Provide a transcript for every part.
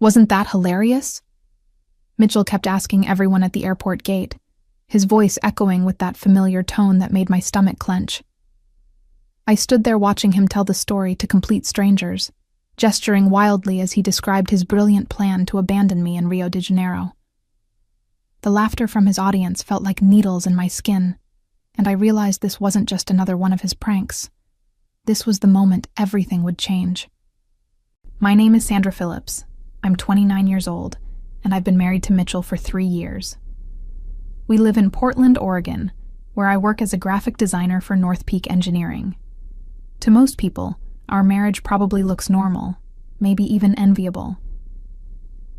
Wasn't that hilarious? Mitchell kept asking everyone at the airport gate, his voice echoing with that familiar tone that made my stomach clench. I stood there watching him tell the story to complete strangers, gesturing wildly as he described his brilliant plan to abandon me in Rio de Janeiro. The laughter from his audience felt like needles in my skin, and I realized this wasn't just another one of his pranks. This was the moment everything would change. My name is Sandra Phillips. I'm 29 years old, and I've been married to Mitchell for 3 years. We live in Portland, Oregon, where I work as a graphic designer for North Peak Engineering. To most people, our marriage probably looks normal, maybe even enviable.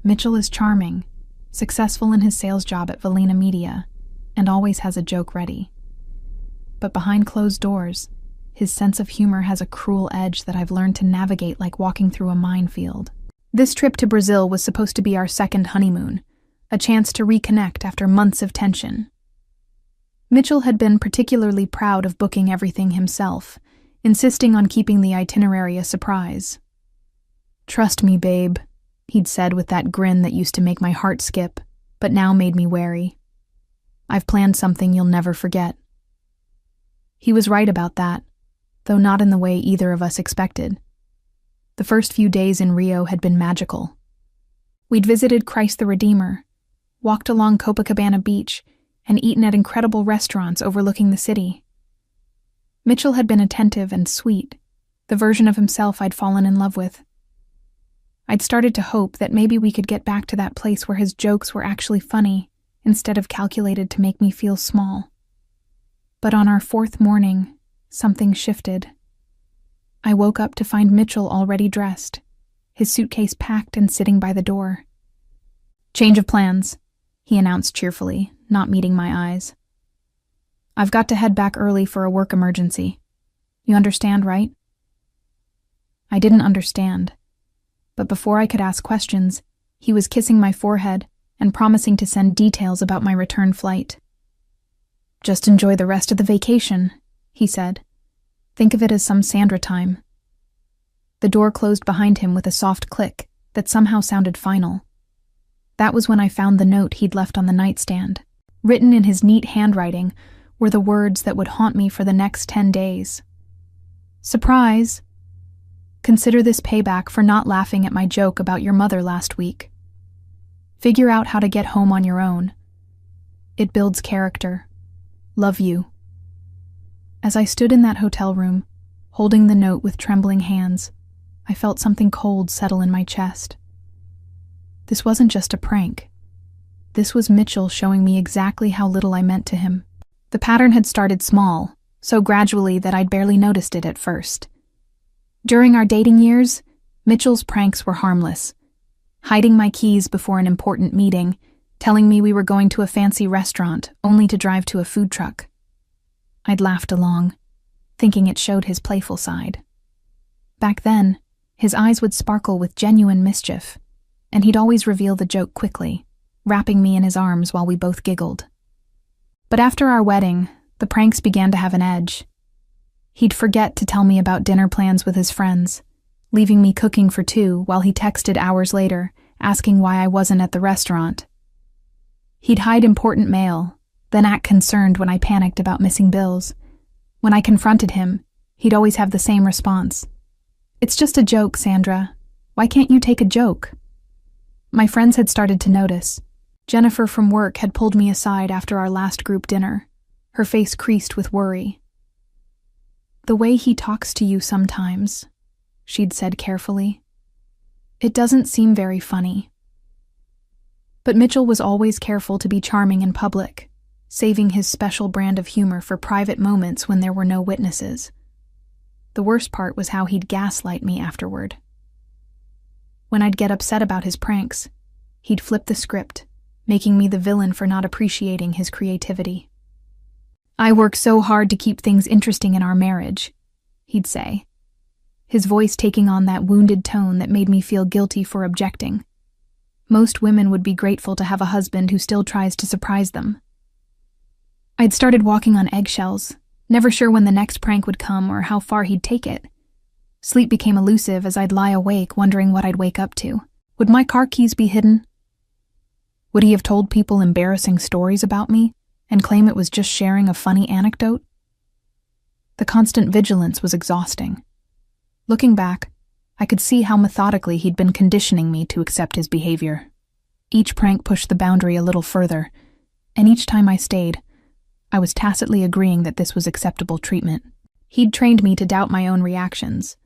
Mitchell is charming, successful in his sales job at Valina Media, and always has a joke ready. But behind closed doors, his sense of humor has a cruel edge that I've learned to navigate like walking through a minefield. This trip to Brazil was supposed to be our second honeymoon, a chance to reconnect after months of tension. Mitchell had been particularly proud of booking everything himself, insisting on keeping the itinerary a surprise. "Trust me, babe," he'd said with that grin that used to make my heart skip, but now made me wary. "I've planned something you'll never forget." He was right about that, though not in the way either of us expected. The first few days in Rio had been magical. We'd visited Christ the Redeemer, walked along Copacabana Beach, and eaten at incredible restaurants overlooking the city. Mitchell had been attentive and sweet, the version of himself I'd fallen in love with. I'd started to hope that maybe we could get back to that place where his jokes were actually funny, instead of calculated to make me feel small. But on our 4th morning, something shifted. I woke up to find Mitchell already dressed, his suitcase packed and sitting by the door. "Change of plans," he announced cheerfully, not meeting my eyes. "I've got to head back early for a work emergency. You understand, right?" I didn't understand, but before I could ask questions, he was kissing my forehead and promising to send details about my return flight. "Just enjoy the rest of the vacation," he said. "Think of it as some Sandra time." The door closed behind him with a soft click that somehow sounded final. That was when I found the note he'd left on the nightstand. Written in his neat handwriting were the words that would haunt me for the next 10 days. "Surprise! Consider this payback for not laughing at my joke about your mother last week. Figure out how to get home on your own. It builds character. Love you." As I stood in that hotel room, holding the note with trembling hands, I felt something cold settle in my chest. This wasn't just a prank. This was Mitchell showing me exactly how little I meant to him. The pattern had started small, so gradually that I'd barely noticed it at first. During our dating years, Mitchell's pranks were harmless. Hiding my keys before an important meeting, telling me we were going to a fancy restaurant only to drive to a food truck. I'd laughed along, thinking it showed his playful side. Back then, his eyes would sparkle with genuine mischief, and he'd always reveal the joke quickly, wrapping me in his arms while we both giggled. But after our wedding, the pranks began to have an edge. He'd forget to tell me about dinner plans with his friends, leaving me cooking for 2 while he texted hours later, asking why I wasn't at the restaurant. He'd hide important mail, then act concerned when I panicked about missing bills. When I confronted him, he'd always have the same response. "It's just a joke, Sandra. Why can't you take a joke?" My friends had started to notice. Jennifer from work had pulled me aside after our last group dinner, her face creased with worry. "The way he talks to you sometimes," she'd said carefully. "It doesn't seem very funny." But Mitchell was always careful to be charming in public, saving his special brand of humor for private moments when there were no witnesses. The worst part was how he'd gaslight me afterward. When I'd get upset about his pranks, he'd flip the script, making me the villain for not appreciating his creativity. "I work so hard to keep things interesting in our marriage," he'd say, his voice taking on that wounded tone that made me feel guilty for objecting. Most women would be grateful to have a husband who still tries to surprise them. I'd started walking on eggshells, never sure when the next prank would come or how far he'd take it. Sleep became elusive as I'd lie awake wondering what I'd wake up to. Would my car keys be hidden? Would he have told people embarrassing stories about me and claim it was just sharing a funny anecdote? The constant vigilance was exhausting. Looking back, I could see how methodically he'd been conditioning me to accept his behavior. Each prank pushed the boundary a little further, and each time I stayed, I was tacitly agreeing that this was acceptable treatment. He'd trained me to doubt my own reactions,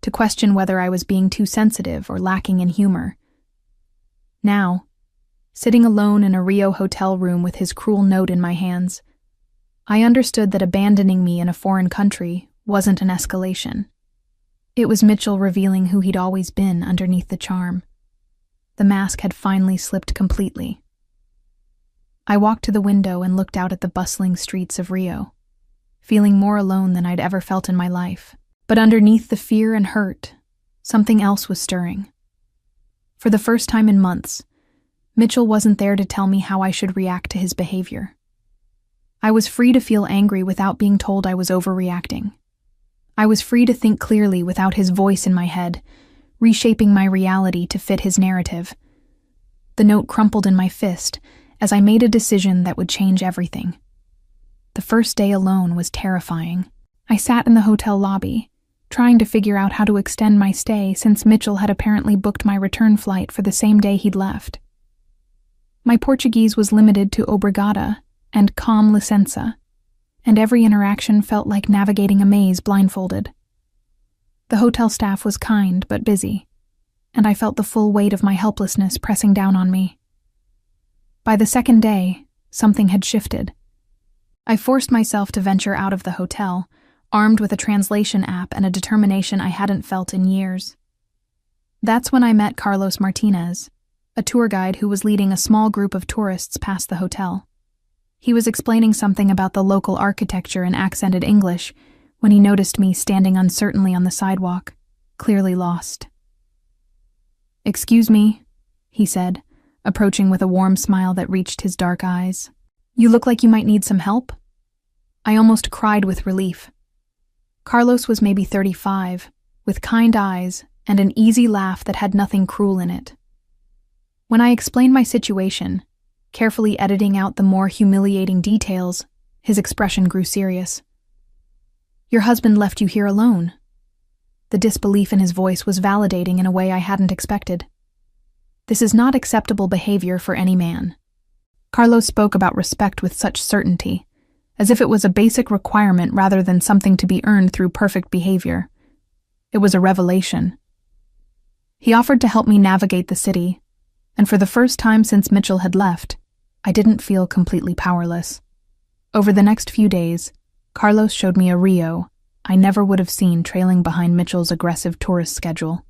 to question whether I was being too sensitive or lacking in humor. Now, sitting alone in a Rio hotel room with his cruel note in my hands, I understood that abandoning me in a foreign country wasn't an escalation. It was Mitchell revealing who he'd always been underneath the charm. The mask had finally slipped completely. I walked to the window and looked out at the bustling streets of Rio, feeling more alone than I'd ever felt in my life. But underneath the fear and hurt, something else was stirring. For the first time in months, Mitchell wasn't there to tell me how I should react to his behavior. I was free to feel angry without being told I was overreacting. I was free to think clearly without his voice in my head, reshaping my reality to fit his narrative. The note crumpled in my fist as I made a decision that would change everything. The first day alone was terrifying. I sat in the hotel lobby, trying to figure out how to extend my stay since Mitchell had apparently booked my return flight for the same day he'd left. My Portuguese was limited to obrigada and com licença, and every interaction felt like navigating a maze blindfolded. The hotel staff was kind but busy, and I felt the full weight of my helplessness pressing down on me. By the second day, something had shifted. I forced myself to venture out of the hotel, armed with a translation app and a determination I hadn't felt in years. That's when I met Carlos Martinez, a tour guide who was leading a small group of tourists past the hotel. He was explaining something about the local architecture in accented English when he noticed me standing uncertainly on the sidewalk, clearly lost. "Excuse me," he said, approaching with a warm smile that reached his dark eyes. "You look like you might need some help." I almost cried with relief. Carlos was maybe 35, with kind eyes and an easy laugh that had nothing cruel in it. When I explained my situation, carefully editing out the more humiliating details, his expression grew serious. "Your husband left you here alone." The disbelief in his voice was validating in a way I hadn't expected. "This is not acceptable behavior for any man." Carlos spoke about respect with such certainty, as if it was a basic requirement rather than something to be earned through perfect behavior. It was a revelation. He offered to help me navigate the city, and for the first time since Mitchell had left, I didn't feel completely powerless. Over the next few days, Carlos showed me a Rio I never would have seen trailing behind Mitchell's aggressive tourist schedule.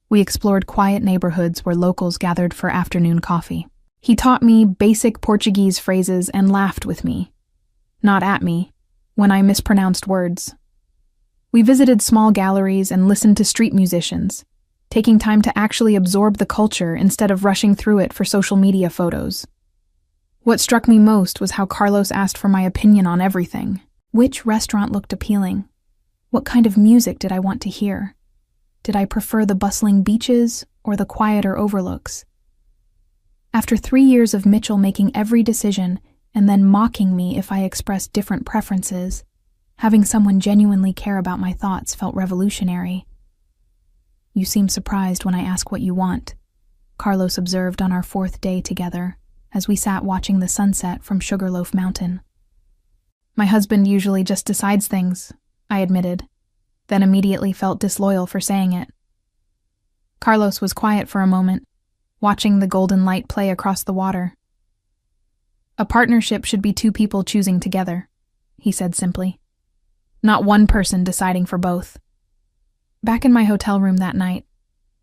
We explored quiet neighborhoods where locals gathered for afternoon coffee. He taught me basic Portuguese phrases and laughed with me, not at me, when I mispronounced words. We visited small galleries and listened to street musicians, taking time to actually absorb the culture instead of rushing through it for social media photos. What struck me most was how Carlos asked for my opinion on everything. Which restaurant looked appealing? What kind of music did I want to hear? Did I prefer the bustling beaches or the quieter overlooks? After 3 years of Mitchell making every decision and then mocking me if I expressed different preferences, having someone genuinely care about my thoughts felt revolutionary. "You seem surprised when I ask what you want," Carlos observed on our 4th day together as we sat watching the sunset from Sugarloaf Mountain. "My husband usually just decides things," I admitted, then immediately felt disloyal for saying it. Carlos was quiet for a moment, watching the golden light play across the water. "A partnership should be 2 people choosing together," he said simply. "Not one person deciding for both." Back in my hotel room that night,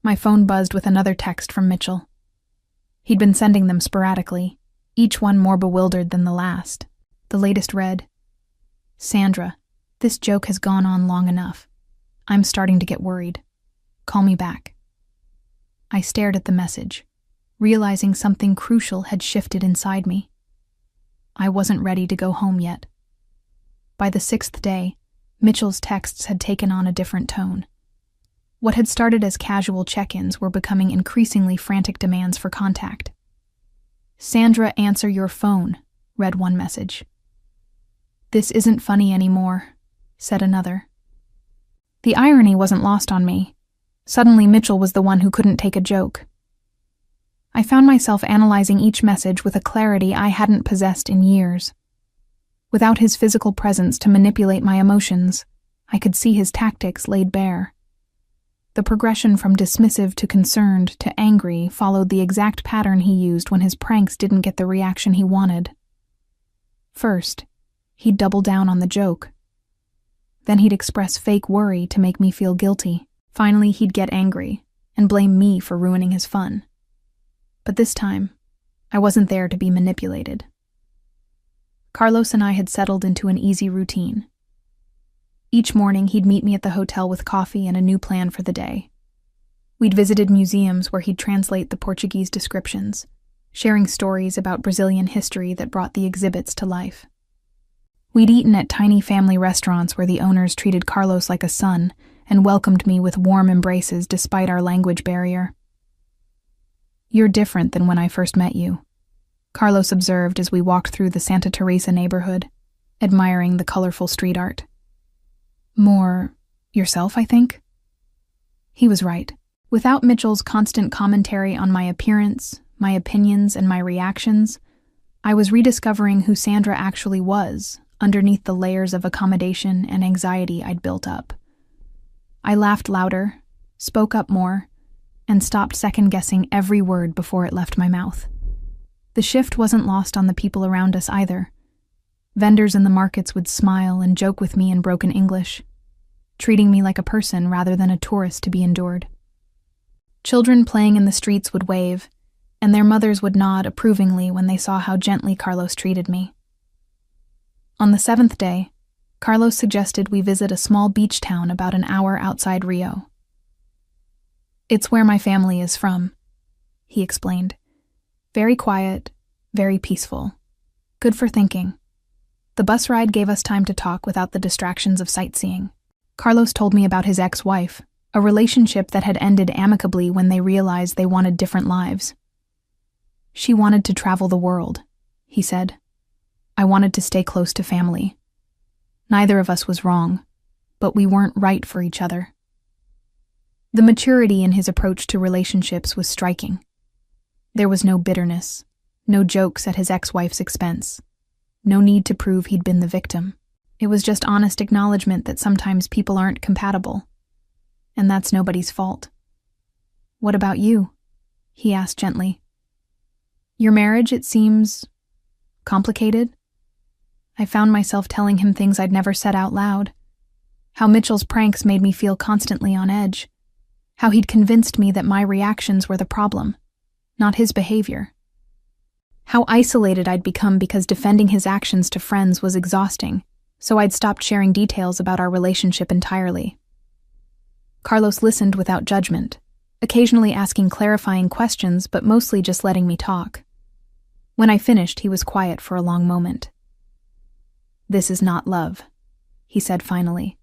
my phone buzzed with another text from Mitchell. He'd been sending them sporadically, each one more bewildered than the last. The latest read, "Sandra, this joke has gone on long enough. I'm starting to get worried. Call me back." I stared at the message, realizing something crucial had shifted inside me. I wasn't ready to go home yet. By the 6th day, Mitchell's texts had taken on a different tone. What had started as casual check-ins were becoming increasingly frantic demands for contact. "Sandra, answer your phone," read one message. "This isn't funny anymore," said another. The irony wasn't lost on me. Suddenly Mitchell was the one who couldn't take a joke. I found myself analyzing each message with a clarity I hadn't possessed in years. Without his physical presence to manipulate my emotions, I could see his tactics laid bare. The progression from dismissive to concerned to angry followed the exact pattern he used when his pranks didn't get the reaction he wanted. First, he'd double down on the joke. Then he'd express fake worry to make me feel guilty. Finally, he'd get angry and blame me for ruining his fun. But this time, I wasn't there to be manipulated. Carlos and I had settled into an easy routine. Each morning, he'd meet me at the hotel with coffee and a new plan for the day. We'd visited museums where he'd translate the Portuguese descriptions, sharing stories about Brazilian history that brought the exhibits to life. We'd eaten at tiny family restaurants where the owners treated Carlos like a son and welcomed me with warm embraces despite our language barrier. "You're different than when I first met you," Carlos observed as we walked through the Santa Teresa neighborhood, admiring the colorful street art. "More yourself, I think?" He was right. Without Mitchell's constant commentary on my appearance, my opinions, and my reactions, I was rediscovering who Sandra actually was underneath the layers of accommodation and anxiety I'd built up. I laughed louder, spoke up more, and stopped second-guessing every word before it left my mouth. The shift wasn't lost on the people around us either. Vendors in the markets would smile and joke with me in broken English, treating me like a person rather than a tourist to be endured. Children playing in the streets would wave, and their mothers would nod approvingly when they saw how gently Carlos treated me. On the 7th day, Carlos suggested we visit a small beach town about an hour outside Rio. "It's where my family is from," he explained. "Very quiet, very peaceful. Good for thinking." The bus ride gave us time to talk without the distractions of sightseeing. Carlos told me about his ex-wife, a relationship that had ended amicably when they realized they wanted different lives. "She wanted to travel the world," he said. "I wanted to stay close to family. Neither of us was wrong, but we weren't right for each other." The maturity in his approach to relationships was striking. There was no bitterness, no jokes at his ex-wife's expense, no need to prove he'd been the victim. It was just honest acknowledgement that sometimes people aren't compatible, and that's nobody's fault. "What about you?" he asked gently. "Your marriage, it seems complicated?" I found myself telling him things I'd never said out loud. How Mitchell's pranks made me feel constantly on edge. How he'd convinced me that my reactions were the problem, not his behavior. How isolated I'd become because defending his actions to friends was exhausting, so I'd stopped sharing details about our relationship entirely. Carlos listened without judgment, occasionally asking clarifying questions but mostly just letting me talk. When I finished, he was quiet for a long moment. "This is not love," he said finally.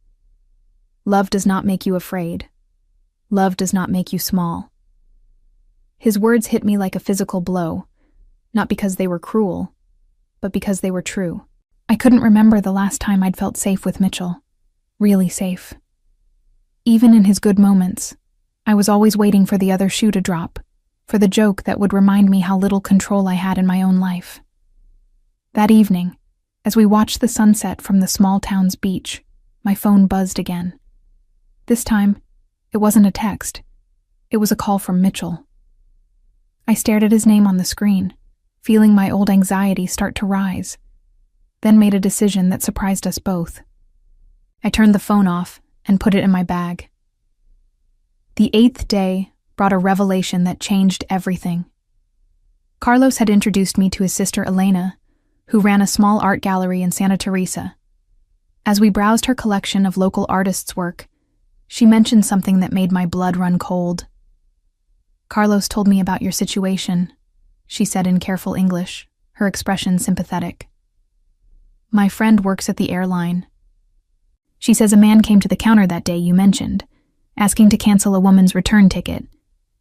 "Love does not make you afraid. Love does not make you small." His words hit me like a physical blow, not because they were cruel, but because they were true. I couldn't remember the last time I'd felt safe with Mitchell. Really safe. Even in his good moments, I was always waiting for the other shoe to drop, for the joke that would remind me how little control I had in my own life. That evening, as we watched the sunset from the small town's beach, my phone buzzed again. This time, it wasn't a text. It was a call from Mitchell. I stared at his name on the screen, feeling my old anxiety start to rise, then made a decision that surprised us both. I turned the phone off and put it in my bag. The 8th day brought a revelation that changed everything. Carlos had introduced me to his sister Elena, who ran a small art gallery in Santa Teresa. As we browsed her collection of local artists' work, she mentioned something that made my blood run cold. "Carlos told me about your situation," she said in careful English, her expression sympathetic. "My friend works at the airline. She says a man came to the counter that day you mentioned, asking to cancel a woman's return ticket.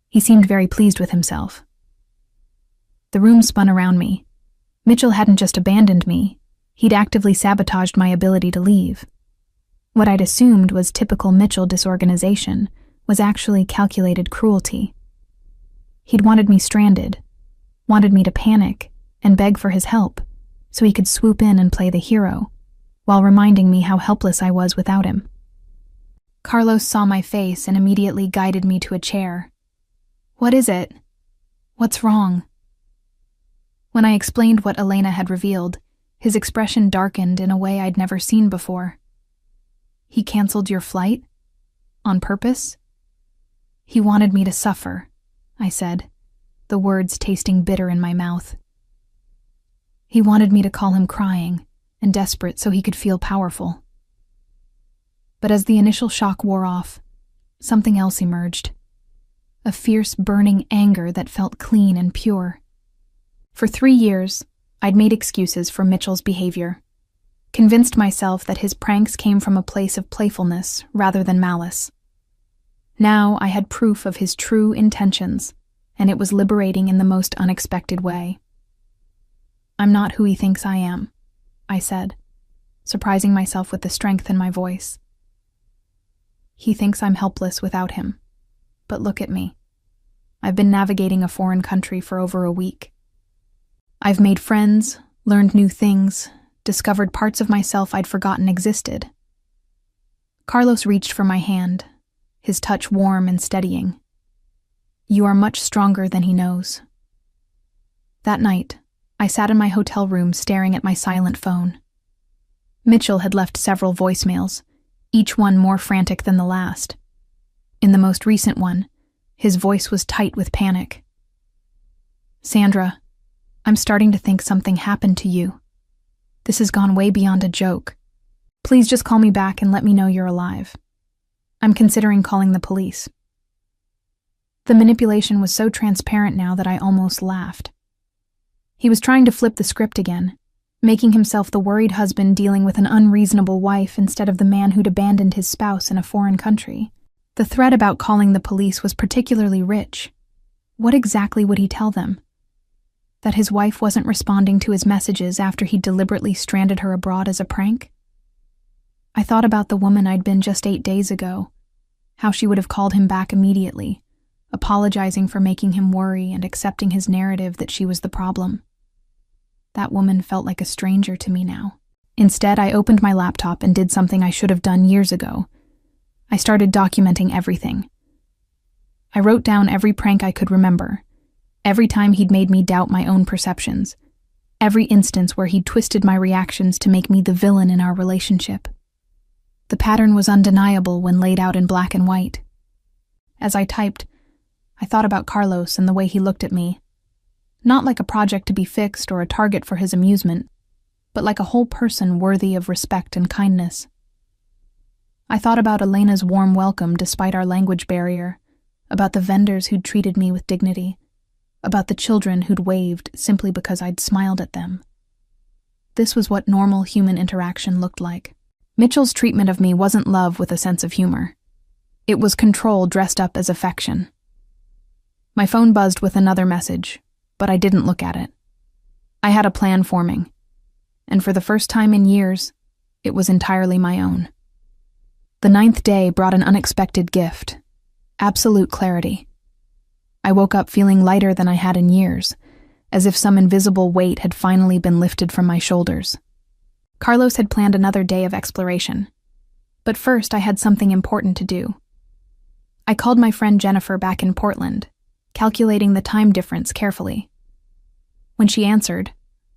He seemed very pleased with himself. The room spun around me. Mitchell hadn't just abandoned me, he'd actively sabotaged my ability to leave. What I'd assumed was typical Mitchell disorganization was actually calculated cruelty. He'd wanted me stranded, wanted me to panic and beg for his help so he could swoop in and play the hero, while reminding me how helpless I was without him. Carlos saw my face and immediately guided me to a chair. "What is it? What's wrong?" When I explained what Elena had revealed, his expression darkened in a way I'd never seen before. "He canceled your flight? On purpose?" "He wanted me to suffer," I said, the words tasting bitter in my mouth. "He wanted me to call him crying and desperate so he could feel powerful." But as the initial shock wore off, something else emerged. A fierce, burning anger that felt clean and pure. For 3 years, I'd made excuses for Mitchell's behavior, convinced myself that his pranks came from a place of playfulness rather than malice. Now I had proof of his true intentions, and it was liberating in the most unexpected way. "I'm not who he thinks I am," I said, surprising myself with the strength in my voice. "He thinks I'm helpless without him. But look at me. I've been navigating a foreign country for over a week. I've made friends, learned new things, discovered parts of myself I'd forgotten existed." Carlos reached for my hand, his touch warm and steadying. "You are much stronger than he knows." That night, I sat in my hotel room staring at my silent phone. Mitchell had left several voicemails, each one more frantic than the last. In the most recent one, his voice was tight with panic. "Sandra, I'm starting to think something happened to you. This has gone way beyond a joke. Please just call me back and let me know you're alive. I'm considering calling the police." The manipulation was so transparent now that I almost laughed. He was trying to flip the script again, making himself the worried husband dealing with an unreasonable wife instead of the man who'd abandoned his spouse in a foreign country. The threat about calling the police was particularly rich. What exactly would he tell them? That his wife wasn't responding to his messages after he'd deliberately stranded her abroad as a prank? I thought about the woman I'd been just 8 days ago, how she would have called him back immediately, apologizing for making him worry and accepting his narrative that she was the problem. That woman felt like a stranger to me now. Instead, I opened my laptop and did something I should have done years ago. I started documenting everything. I wrote down every prank I could remember, every time he'd made me doubt my own perceptions, every instance where he'd twisted my reactions to make me the villain in our relationship. The pattern was undeniable when laid out in black and white. As I typed, I thought about Carlos and the way he looked at me, not like a project to be fixed or a target for his amusement, but like a whole person worthy of respect and kindness. I thought about Elena's warm welcome despite our language barrier, about the vendors who'd treated me with dignity, about the children who'd waved simply because I'd smiled at them. This was what normal human interaction looked like. Mitchell's treatment of me wasn't love with a sense of humor. It was control dressed up as affection. My phone buzzed with another message, but I didn't look at it. I had a plan forming, and for the first time in years, it was entirely my own. The 9th day brought an unexpected gift, absolute clarity. I woke up feeling lighter than I had in years, as if some invisible weight had finally been lifted from my shoulders. Carlos had planned another day of exploration, but first I had something important to do. I called my friend Jennifer back in Portland, calculating the time difference carefully. When she answered,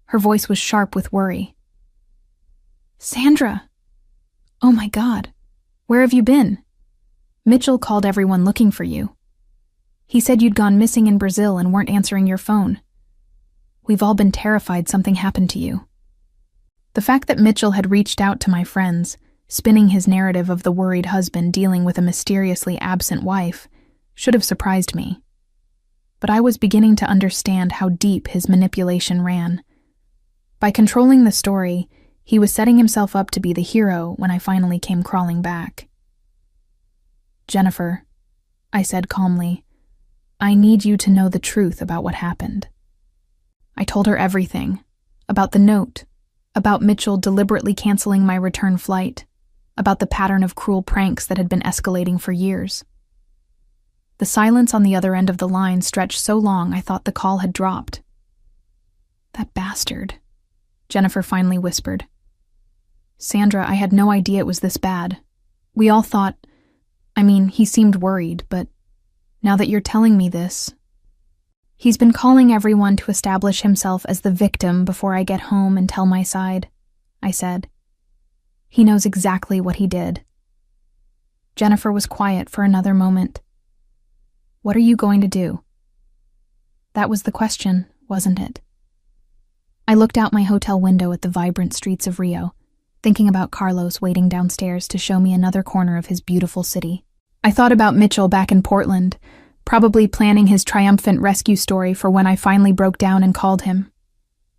her voice was sharp with worry. "Sandra! Oh my God, where have you been? Mitchell called everyone looking for you. He said you'd gone missing in Brazil and weren't answering your phone. We've all been terrified something happened to you." The fact that Mitchell had reached out to my friends, spinning his narrative of the worried husband dealing with a mysteriously absent wife, should have surprised me. But I was beginning to understand how deep his manipulation ran. By controlling the story, he was setting himself up to be the hero when I finally came crawling back. Jennifer, I said calmly, I need you to know the truth about what happened. I told her everything, about the note, about Mitchell deliberately canceling my return flight, about the pattern of cruel pranks that had been escalating for years. The silence on the other end of the line stretched so long I thought the call had dropped. That bastard, Jennifer finally whispered. Sandra, I had no idea it was this bad. We all thought, he seemed worried, but now that you're telling me this, he's been calling everyone to establish himself as the victim before I get home and tell my side, I said. He knows exactly what he did. Jennifer was quiet for another moment. What are you going to do? That was the question, wasn't it? I looked out my hotel window at the vibrant streets of Rio, thinking about Carlos waiting downstairs to show me another corner of his beautiful city. I thought about Mitchell back in Portland, probably planning his triumphant rescue story for when I finally broke down and called him.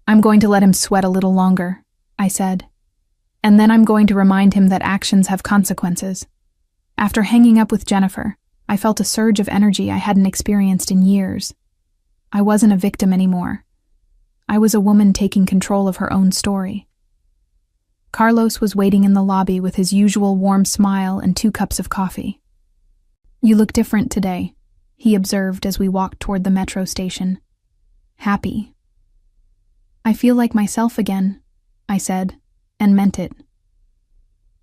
I'm going to let him sweat a little longer, I said. And then I'm going to remind him that actions have consequences. After hanging up with Jennifer, I felt a surge of energy I hadn't experienced in years. I wasn't a victim anymore. I was a woman taking control of her own story. Carlos was waiting in the lobby with his usual warm smile and 2 cups of coffee. You look different today, he observed as we walked toward the metro station. Happy. I feel like myself again, I said, and meant it.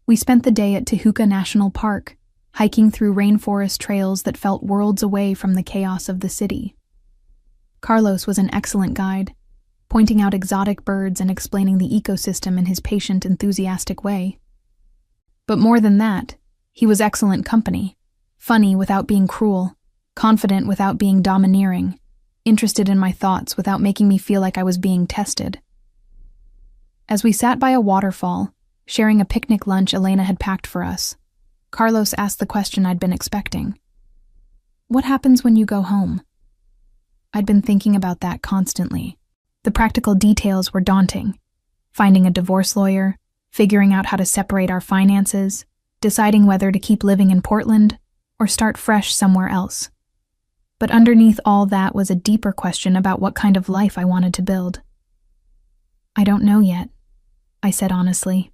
We spent the day at Tijuca National Park, hiking through rainforest trails that felt worlds away from the chaos of the city. Carlos was an excellent guide, pointing out exotic birds and explaining the ecosystem in his patient, enthusiastic way. But more than that, he was excellent company, funny without being cruel, confident without being domineering, interested in my thoughts without making me feel like I was being tested. As we sat by a waterfall, sharing a picnic lunch Elena had packed for us, Carlos asked the question I'd been expecting. What happens when you go home? I'd been thinking about that constantly. The practical details were daunting. Finding a divorce lawyer, figuring out how to separate our finances, deciding whether to keep living in Portland or start fresh somewhere else. But underneath all that was a deeper question about what kind of life I wanted to build. I don't know yet, I said honestly.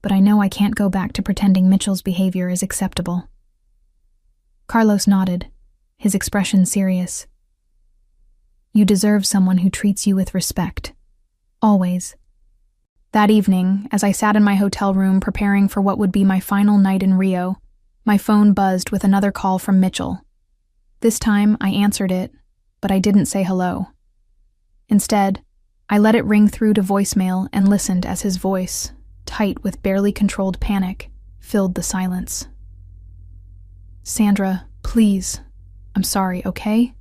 But I know I can't go back to pretending Mitchell's behavior is acceptable. Carlos nodded, his expression serious. You deserve someone who treats you with respect. Always. That evening, as I sat in my hotel room preparing for what would be my final night in Rio, my phone buzzed with another call from Mitchell. This time, I answered it, but I didn't say hello. Instead, I let it ring through to voicemail and listened as his voice, tight with barely controlled panic, filled the silence. Sandra, please. I'm sorry, okay?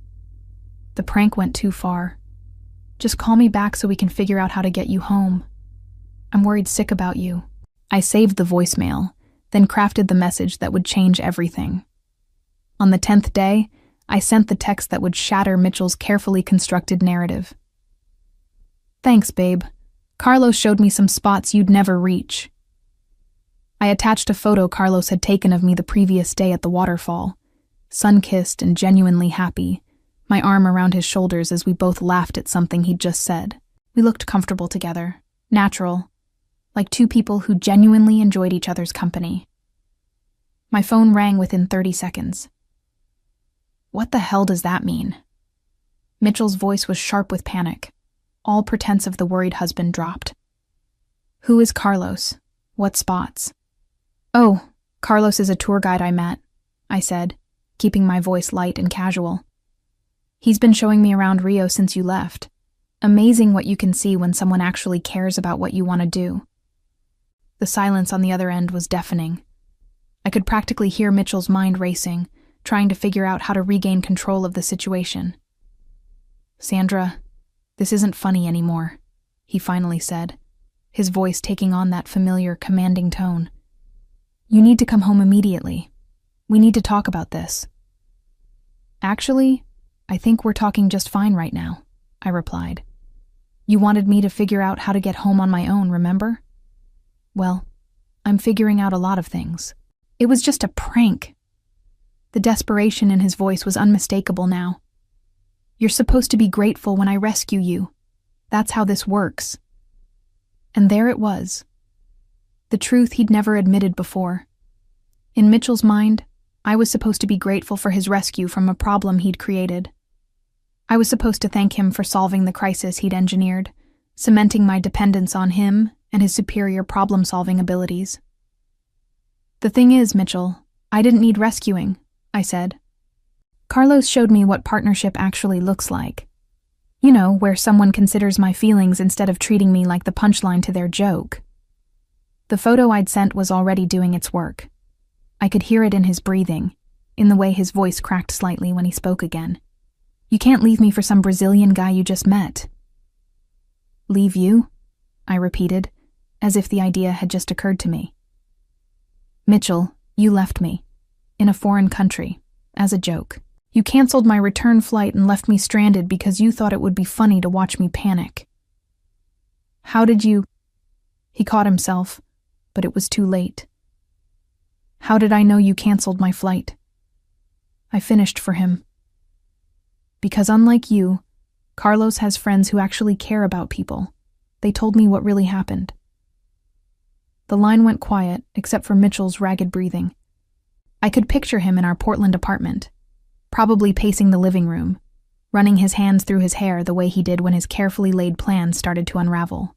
The prank went too far. Just call me back so we can figure out how to get you home. I'm worried sick about you. I saved the voicemail, then crafted the message that would change everything. On the 10th day, I sent the text that would shatter Mitchell's carefully constructed narrative. Thanks, babe. Carlos showed me some spots you'd never reach. I attached a photo Carlos had taken of me the previous day at the waterfall, sun-kissed and genuinely happy, my arm around his shoulders as we both laughed at something he'd just said. We looked comfortable together, natural, like 2 people who genuinely enjoyed each other's company. My phone rang within 30 seconds. What the hell does that mean? Mitchell's voice was sharp with panic. All pretense of the worried husband dropped. Who is Carlos? What spots? Oh, Carlos is a tour guide I met, I said, keeping my voice light and casual. He's been showing me around Rio since you left. Amazing what you can see when someone actually cares about what you want to do. The silence on the other end was deafening. I could practically hear Mitchell's mind racing, trying to figure out how to regain control of the situation. Sandra, this isn't funny anymore, he finally said, his voice taking on that familiar, commanding tone. You need to come home immediately. We need to talk about this. Actually, I think we're talking just fine right now, I replied. You wanted me to figure out how to get home on my own, remember? Well, I'm figuring out a lot of things. It was just a prank, The desperation in his voice was unmistakable now. "You're supposed to be grateful when I rescue you. That's how this works." And there it was. The truth he'd never admitted before. In Mitchell's mind, I was supposed to be grateful for his rescue from a problem he'd created. I was supposed to thank him for solving the crisis he'd engineered, cementing my dependence on him and his superior problem-solving abilities. "The thing is, Mitchell, I didn't need rescuing," I said. "Carlos showed me what partnership actually looks like. You know, where someone considers my feelings instead of treating me like the punchline to their joke." The photo I'd sent was already doing its work. I could hear it in his breathing, in the way his voice cracked slightly when he spoke again. "You can't leave me for some Brazilian guy you just met." "Leave you?" I repeated, as if the idea had just occurred to me. "Mitchell, you left me, in a foreign country, as a joke. You canceled my return flight and left me stranded because you thought it would be funny to watch me panic. How did you—" He caught himself, but it was too late. "How did I know you canceled my flight?" I finished for him. "Because unlike you, Carlos has friends who actually care about people. They told me what really happened." The line went quiet, except for Mitchell's ragged breathing. I could picture him in our Portland apartment, probably pacing the living room, running his hands through his hair the way he did when his carefully laid plans started to unravel.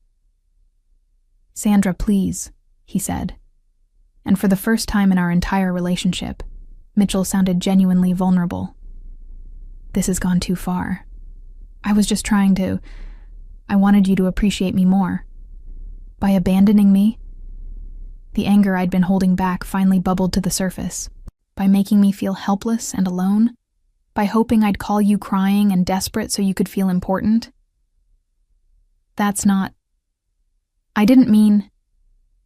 "Sandra, please," he said. And for the first time in our entire relationship, Mitchell sounded genuinely vulnerable. "This has gone too far. I was just I wanted you to appreciate me more. By abandoning me, the anger I'd been holding back finally bubbled to the surface. By making me feel helpless and alone, by hoping I'd call you crying and desperate so you could feel important. That's not... I didn't mean..."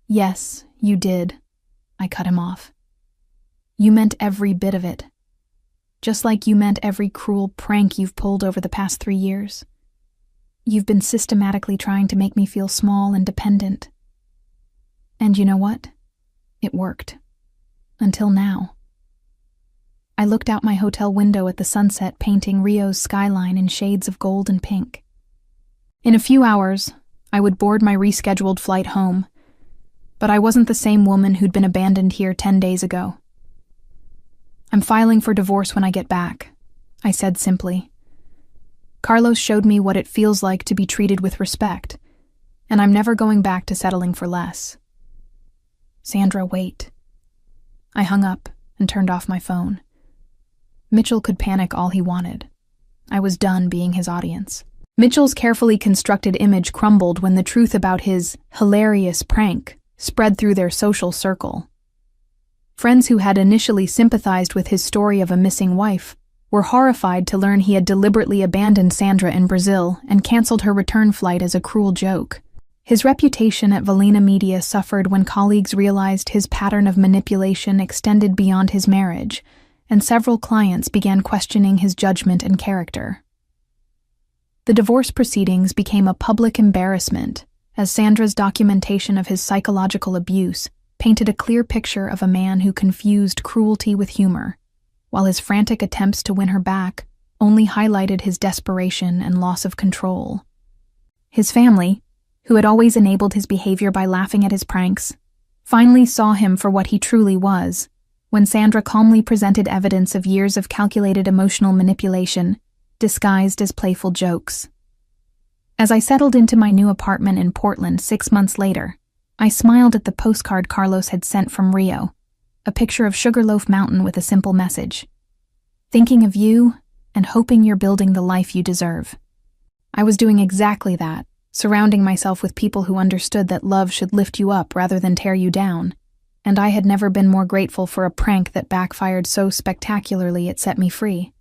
"Yes, you did," I cut him off. "You meant every bit of it. Just like you meant every cruel prank you've pulled over the past 3 years. You've been systematically trying to make me feel small and dependent. And you know what? It worked. Until now." I looked out my hotel window at the sunset painting Rio's skyline in shades of gold and pink. In a few hours, I would board my rescheduled flight home, but I wasn't the same woman who'd been abandoned here 10 days ago. "I'm filing for divorce when I get back," I said simply. "Carlos showed me what it feels like to be treated with respect, and I'm never going back to settling for less." "Sandra, wait." I hung up and turned off my phone. Mitchell could panic all he wanted. I was done being his audience. Mitchell's carefully constructed image crumbled when the truth about his hilarious prank spread through their social circle. Friends who had initially sympathized with his story of a missing wife were horrified to learn he had deliberately abandoned Sandra in Brazil and canceled her return flight as a cruel joke. His reputation at Valina Media suffered when colleagues realized his pattern of manipulation extended beyond his marriage, and several clients began questioning his judgment and character. The divorce proceedings became a public embarrassment, as Sandra's documentation of his psychological abuse painted a clear picture of a man who confused cruelty with humor, while his frantic attempts to win her back only highlighted his desperation and loss of control. His family, who had always enabled his behavior by laughing at his pranks, finally saw him for what he truly was, when Sandra calmly presented evidence of years of calculated emotional manipulation, disguised as playful jokes. As I settled into my new apartment in Portland 6 months later, I smiled at the postcard Carlos had sent from Rio, a picture of Sugarloaf Mountain with a simple message: "Thinking of you and hoping you're building the life you deserve." I was doing exactly that, surrounding myself with people who understood that love should lift you up rather than tear you down, and I had never been more grateful for a prank that backfired so spectacularly it set me free.